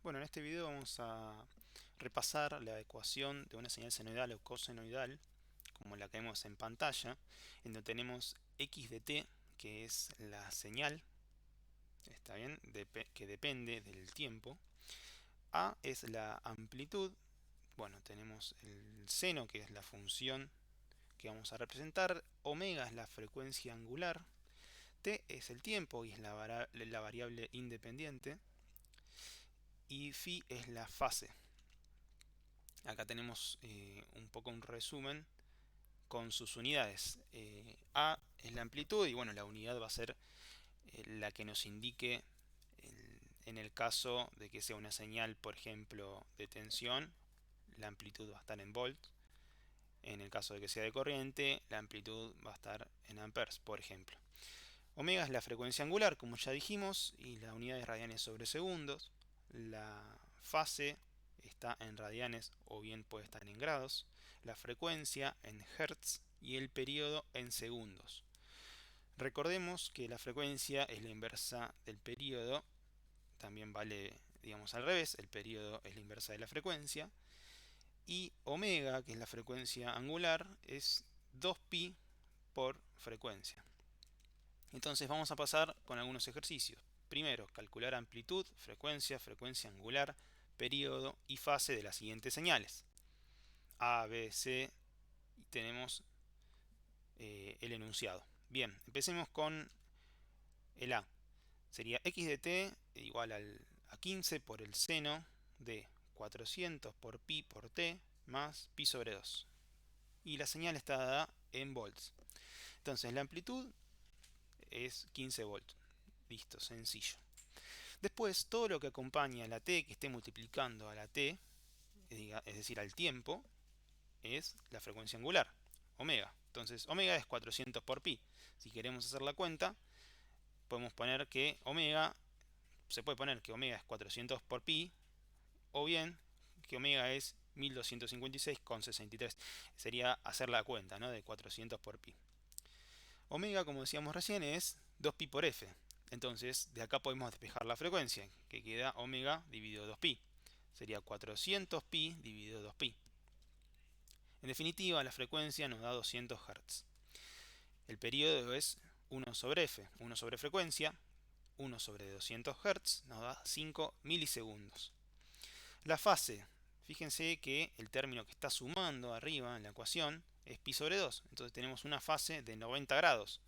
Bueno, en este video vamos a repasar la ecuación de una señal senoidal o cosenoidal, como la que vemos en pantalla, en donde tenemos x de t, que es la señal, ¿está bien? Que depende del tiempo. A es la amplitud. Bueno, tenemos el seno, que es la función que vamos a representar. Omega es la frecuencia angular. T es el tiempo y es la variable independiente. Y phi es la fase. Acá tenemos un poco un resumen con sus unidades. A es la amplitud y bueno, la unidad va a ser la que nos indique en el caso de que sea una señal, por ejemplo, de tensión, la amplitud va a estar en volts. En el caso de que sea de corriente, la amplitud va a estar en amperes, por ejemplo. Omega es la frecuencia angular, como ya dijimos, y la unidad es radianes sobre segundos. La fase está en radianes o bien puede estar en grados. La frecuencia en hertz y el periodo en segundos. Recordemos que la frecuencia es la inversa del periodo. También vale, digamos, al revés. El periodo es la inversa de la frecuencia. Y omega, que es la frecuencia angular, es 2pi por frecuencia. Entonces vamos a pasar con algunos ejercicios. Primero, calcular amplitud, frecuencia, frecuencia angular, periodo y fase de las siguientes señales. A, B, C, y tenemos el enunciado. Bien, empecemos con el A. Sería x de t igual a 15 por el seno de 400 por pi por t más pi sobre 2. Y la señal está dada en volts. Entonces la amplitud es 15 volts. Listo, sencillo. Después, todo lo que acompaña a la t, que esté multiplicando a la t, es decir, al tiempo, es la frecuencia angular, omega. Entonces, omega es 400 por pi. Si queremos hacer la cuenta, podemos poner que omega, se puede poner que omega es 400 por pi, o bien que omega es 1256,63. Sería hacer la cuenta, ¿no?, de 400 por pi. Omega, como decíamos recién, es 2pi por f. Entonces, de acá podemos despejar la frecuencia, que queda omega dividido 2pi. Sería 400pi dividido 2pi. En definitiva, la frecuencia nos da 200 Hz. El periodo es 1 sobre f, 1 sobre frecuencia, 1 sobre 200 Hz nos da 5 milisegundos. La fase, fíjense que el término que está sumando arriba en la ecuación es pi sobre 2. Entonces tenemos una fase de 90 grados.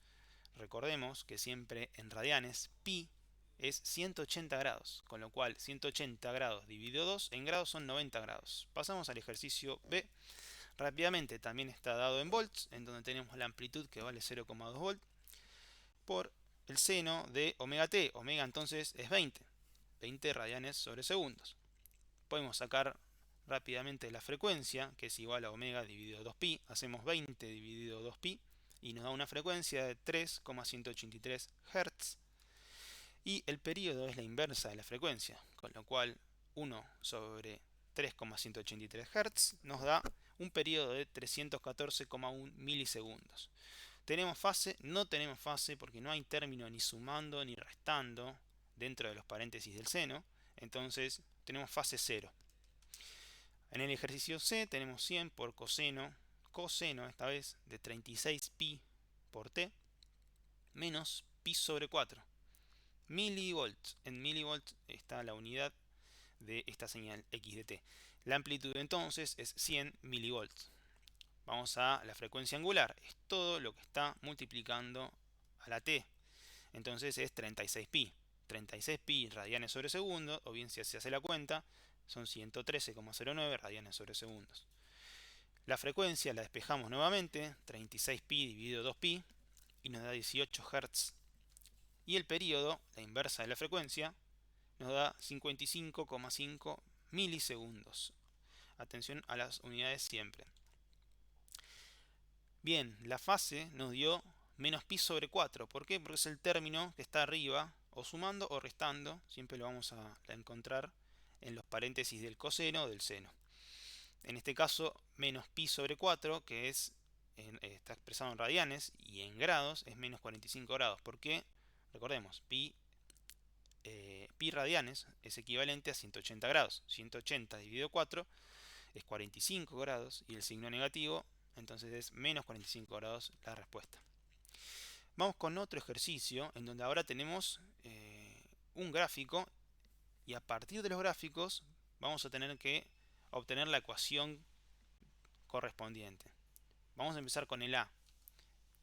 Recordemos que siempre en radianes pi es 180 grados, con lo cual 180 grados dividido 2 en grados son 90 grados. Pasamos al ejercicio B. Rápidamente, también está dado en volts, en donde tenemos la amplitud que vale 0,2 volt por el seno de omega t. Omega entonces es 20 radianes sobre segundos. Podemos sacar rápidamente la frecuencia, que es igual a omega dividido 2pi. Hacemos 20 dividido 2pi y nos da una frecuencia de 3,183 Hz. Y el periodo es la inversa de la frecuencia, con lo cual 1 sobre 3,183 Hz nos da un periodo de 314,1 milisegundos. ¿Tenemos fase? No tenemos fase porque no hay término ni sumando ni restando dentro de los paréntesis del seno. Entonces tenemos fase 0. En el ejercicio C tenemos 100 por coseno esta vez, de 36pi por t, menos pi sobre 4. Milivolts. En milivolts está la unidad de esta señal x de t. La amplitud entonces es 100 milivolts. Vamos a la frecuencia angular. Es todo lo que está multiplicando a la t. Entonces es 36pi. 36pi radianes sobre segundo, o bien si se hace la cuenta, son 113,09 radianes sobre segundos. La frecuencia la despejamos nuevamente, 36pi dividido 2pi, y nos da 18 Hz. Y el periodo, la inversa de la frecuencia, nos da 55,5 milisegundos. Atención a las unidades siempre. Bien, la fase nos dio menos pi sobre 4. ¿Por qué? Porque es el término que está arriba, o sumando o restando. Siempre lo vamos a encontrar en los paréntesis del coseno o del seno. En este caso, menos pi sobre 4, que está expresado en radianes, y en grados es menos 45 grados. ¿Por qué? Recordemos, pi pi radianes es equivalente a 180 grados. 180 dividido 4 es 45 grados y el signo negativo, entonces es menos 45 grados la respuesta. Vamos con otro ejercicio en donde ahora tenemos un gráfico y a partir de los gráficos vamos a tener que obtener la ecuación correspondiente. Vamos a empezar con el A,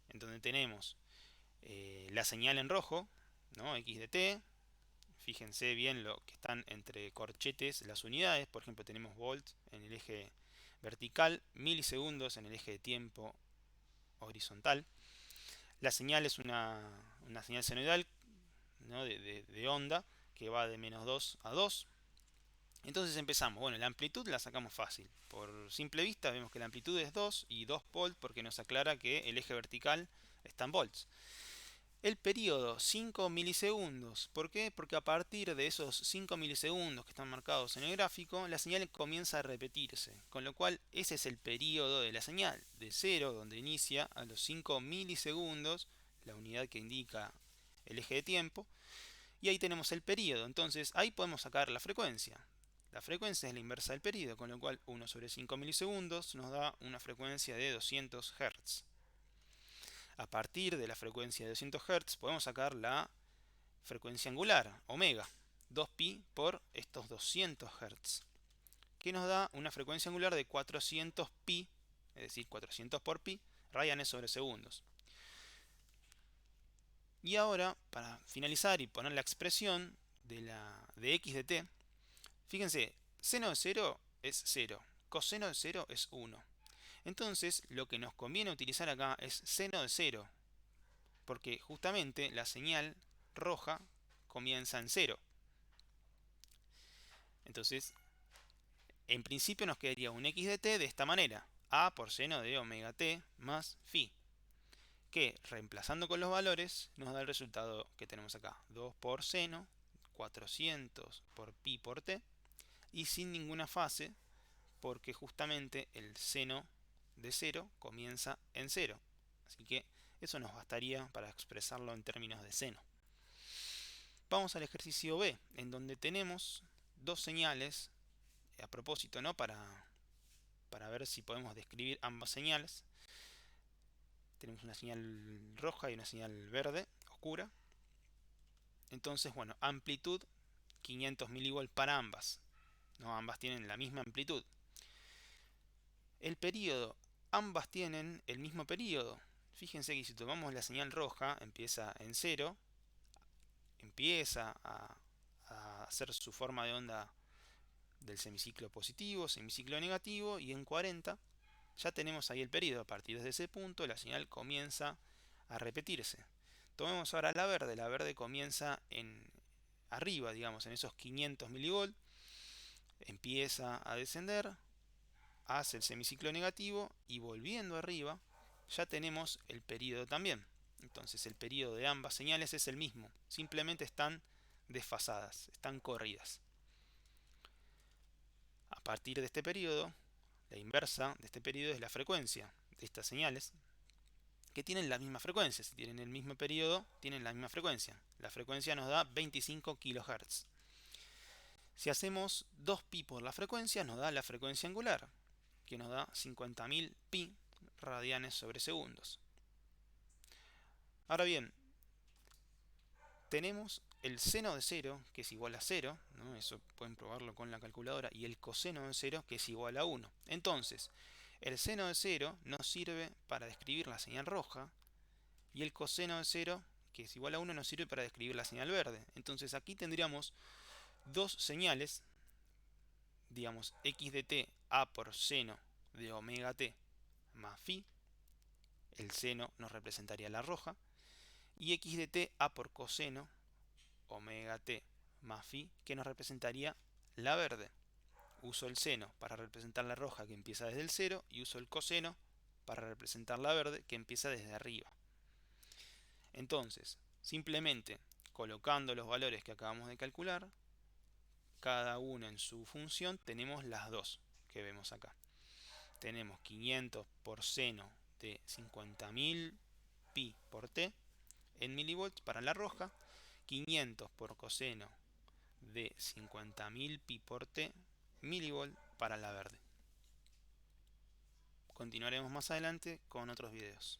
en donde tenemos la señal en rojo, ¿no? X de t. Fíjense bien lo que están entre corchetes las unidades. Por ejemplo, tenemos volts en el eje vertical, milisegundos en el eje de tiempo horizontal. La señal es una señal senoidal, ¿no? de onda que va de menos 2 a 2. Entonces empezamos. Bueno, la amplitud la sacamos fácil. Por simple vista vemos que la amplitud es 2 y 2 volt porque nos aclara que el eje vertical está en volts. El periodo 5 milisegundos. ¿Por qué? Porque a partir de esos 5 milisegundos que están marcados en el gráfico, la señal comienza a repetirse. Con lo cual ese es el periodo de la señal. De 0, donde inicia, a los 5 milisegundos, la unidad que indica el eje de tiempo. Y ahí tenemos el periodo. Entonces ahí podemos sacar la frecuencia. La frecuencia es la inversa del periodo, con lo cual 1 sobre 5 milisegundos nos da una frecuencia de 200 Hz. A partir de la frecuencia de 200 Hz podemos sacar la frecuencia angular, omega, 2pi por estos 200 Hz, que nos da una frecuencia angular de 400 pi, es decir, 400 por pi, radianes sobre segundos. Y ahora, para finalizar y poner la expresión de x de t, fíjense, seno de 0 es 0, coseno de 0 es 1. Entonces, lo que nos conviene utilizar acá es seno de 0, porque justamente la señal roja comienza en 0. Entonces, en principio nos quedaría un x de t de esta manera, a por seno de omega t más phi, que reemplazando con los valores nos da el resultado que tenemos acá, 2 por seno, 400 por pi por t, y sin ninguna fase, porque justamente el seno de 0 comienza en 0. Así que eso nos bastaría para expresarlo en términos de seno. Vamos al ejercicio B, en donde tenemos dos señales, a propósito, ¿no? Para ver si podemos describir ambas señales. Tenemos una señal roja y una señal verde, oscura. Entonces, bueno, amplitud 500 mV para ambas, ¿no? Ambas tienen la misma amplitud. El periodo, ambas tienen el mismo periodo. Fíjense que si tomamos la señal roja, empieza en 0, empieza a hacer su forma de onda del semiciclo positivo, semiciclo negativo, y en 40 ya tenemos ahí el periodo. A partir de ese punto la señal comienza a repetirse. Tomemos ahora la verde comienza arriba, digamos, en esos 500 mV, empieza a descender, hace el semiciclo negativo y volviendo arriba ya tenemos el periodo también. Entonces el periodo de ambas señales es el mismo, simplemente están desfasadas, están corridas. A partir de este periodo, la inversa de este periodo es la frecuencia de estas señales, que tienen la misma frecuencia. Si tienen el mismo periodo, tienen la misma frecuencia. La frecuencia nos da 25 kHz. Si hacemos 2pi por la frecuencia, nos da la frecuencia angular, que nos da 50.000 pi radianes sobre segundos. Ahora bien, tenemos el seno de 0, que es igual a 0, ¿no? Eso pueden probarlo con la calculadora, y el coseno de 0, que es igual a 1. Entonces, el seno de 0 nos sirve para describir la señal roja, y el coseno de 0, que es igual a 1, nos sirve para describir la señal verde. Entonces aquí tendríamos dos señales, digamos, x de t a por seno de omega t más phi, el seno nos representaría la roja, y x de t a por coseno omega t más phi, que nos representaría la verde. Uso el seno para representar la roja, que empieza desde el 0, y uso el coseno para representar la verde, que empieza desde arriba. Entonces, simplemente colocando los valores que acabamos de calcular, cada uno en su función, tenemos las dos que vemos acá. Tenemos 500 por seno de 50.000 pi por t en milivolts para la roja, 500 por coseno de 50.000 pi por t milivolt para la verde. Continuaremos más adelante con otros videos.